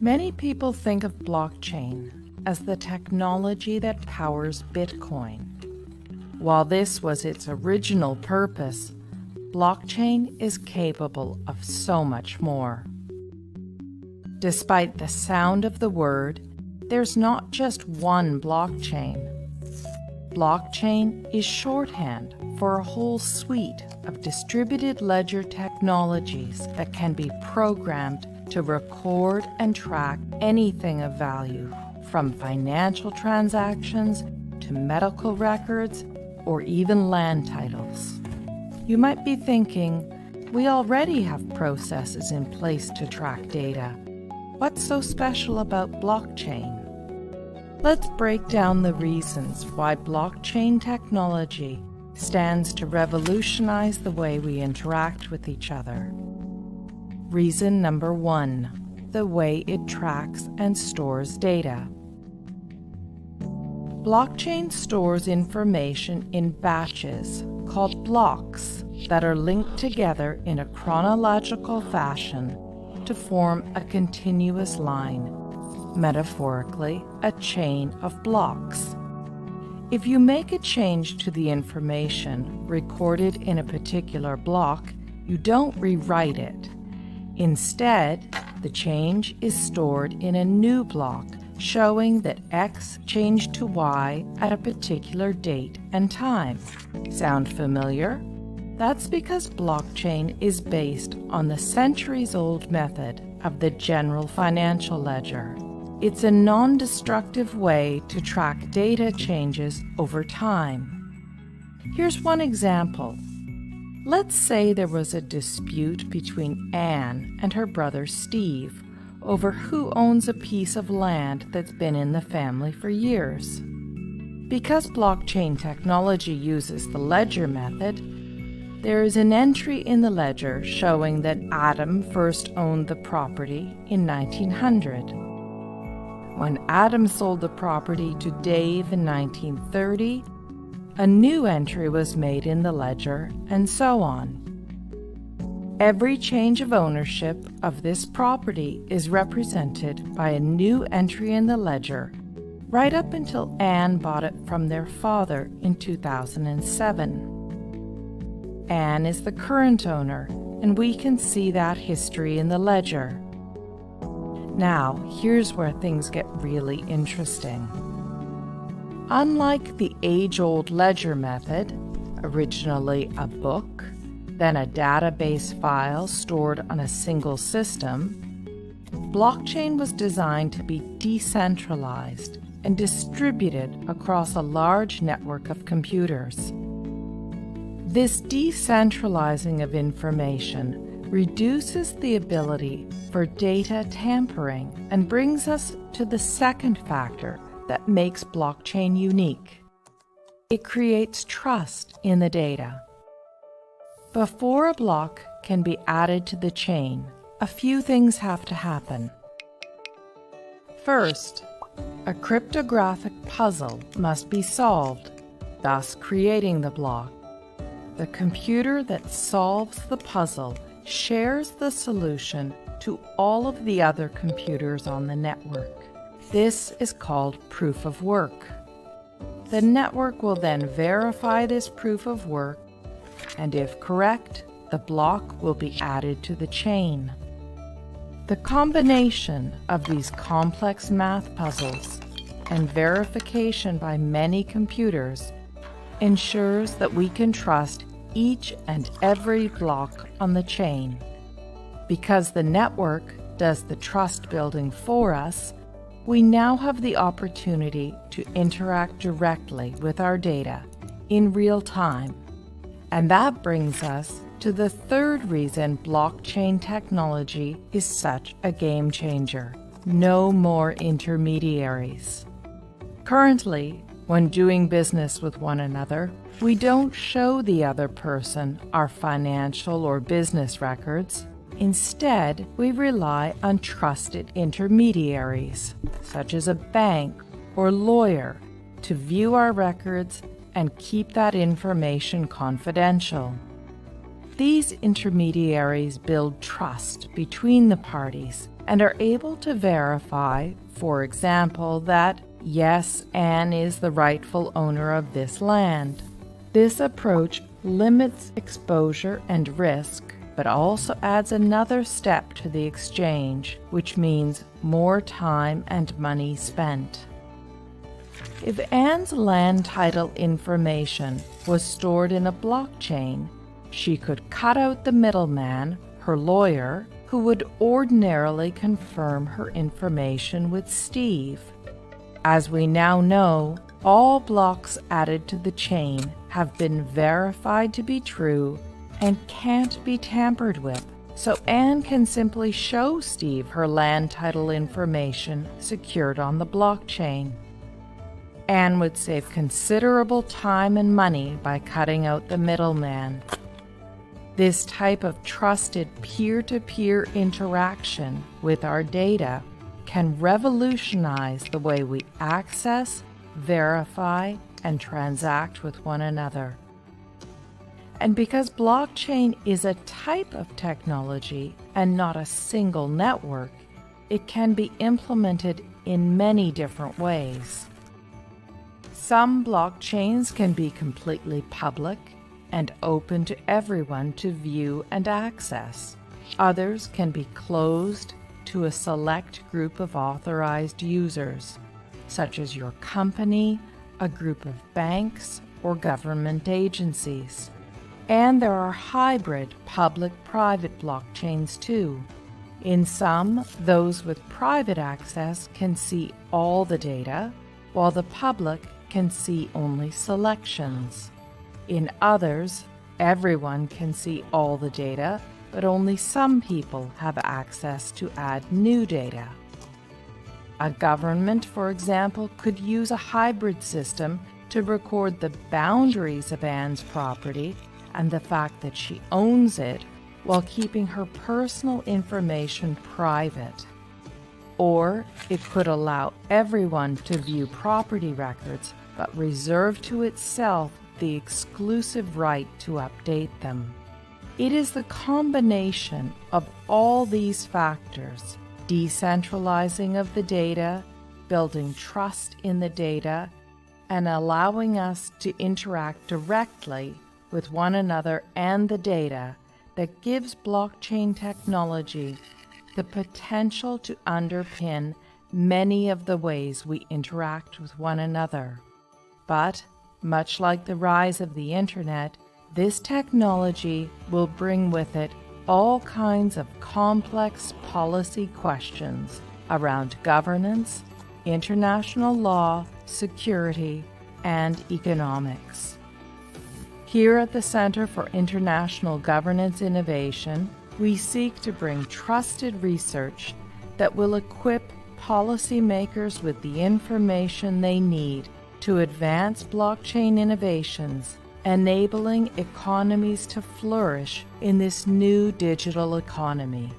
Many people think of blockchain as the technology that powers Bitcoin. While this was its original purpose, blockchain is capable of so much more. Despite the sound of the word, there's not just one blockchain. Blockchain is shorthand for a whole suite of distributed ledger technologies that can be programmed to record and track anything of value, from financial transactions to medical records or even land titles. You might be thinking, we already have processes in place to track data. What's so special about blockchain? Let's break down the reasons why blockchain technology stands to revolutionize the way we interact with each other. Reason number 1, the way it tracks and stores data. Blockchain stores information in batches called blocks that are linked together in a chronological fashion to form a continuous line, metaphorically, a chain of blocks. If you make a change to the information recorded in a particular block, you don't rewrite it. Instead, the change is stored in a new block showing that X changed to Y at a particular date and time. Sound familiar? That's because blockchain is based on the centuries-old method of the general financial ledger. It's a non-destructive way to track data changes over time. Here's one example. Let's say there was a dispute between Anne and her brother Steve over who owns a piece of land that's been in the family for years. Because blockchain technology uses the ledger method, there is an entry in the ledger showing that Adam first owned the property in 1900. When Adam sold the property to Dave in 1930, a new entry was made in the ledger, and so on. Every change of ownership of this property is represented by a new entry in the ledger, right up until Anne bought it from their father in 2007. Anne is the current owner, and we can see that history in the ledger. Now, here's where things get really interesting. Unlike the age-old ledger method, originally a book, then a database file stored on a single system, blockchain was designed to be decentralized and distributed across a large network of computers. This decentralizing of information reduces the ability for data tampering and brings us to the second factor that makes blockchain unique. It creates trust in the data. Before a block can be added to the chain, a few things have to happen. First, a cryptographic puzzle must be solved, thus creating the block. The computer that solves the puzzle shares the solution to all of the other computers on the network. This is called proof of work. The network will then verify this proof of work, and if correct, the block will be added to the chain. The combination of these complex math puzzles and verification by many computers ensures that we can trust each and every block on the chain. Because the network does the trust building for us, we now have the opportunity to interact directly with our data in real time. And that brings us to the third reason blockchain technology is such a game changer. No more intermediaries. Currently, when doing business with one another, we don't show the other person our financial or business records. Instead, we rely on trusted intermediaries, such as a bank or lawyer, to view our records and keep that information confidential. These intermediaries build trust between the parties and are able to verify, for example, that yes, Anne is the rightful owner of this land. This approach limits exposure and risk, but also adds another step to the exchange, which means more time and money spent. If Anne's land title information was stored in a blockchain, she could cut out the middleman, her lawyer, who would ordinarily confirm her information with Steve. As we now know, all blocks added to the chain have been verified to be true and can't be tampered with, so Anne can simply show Steve her land title information secured on the blockchain. Anne would save considerable time and money by cutting out the middleman. This type of trusted peer-to-peer interaction with our data can revolutionize the way we access, verify, and transact with one another. And because blockchain is a type of technology and not a single network, it can be implemented in many different ways. Some blockchains can be completely public and open to everyone to view and access. Others can be closed to a select group of authorized users, such as your company, a group of banks, or government agencies. And there are hybrid public-private blockchains too. In some, those with private access can see all the data, while the public can see only selections. In others, everyone can see all the data, but only some people have access to add new data. A government, for example, could use a hybrid system to record the boundaries of Anne's property and the fact that she owns it while keeping her personal information private. Or it could allow everyone to view property records, but reserve to itself the exclusive right to update them. It is the combination of all these factors, decentralizing of the data, building trust in the data, and allowing us to interact directly with one another and the data, that gives blockchain technology the potential to underpin many of the ways we interact with one another. But, much like the rise of the Internet, this technology will bring with it all kinds of complex policy questions around governance, international law, security, and economics. Here at the Center for International Governance Innovation, we seek to bring trusted research that will equip policymakers with the information they need to advance blockchain innovations, enabling economies to flourish in this new digital economy.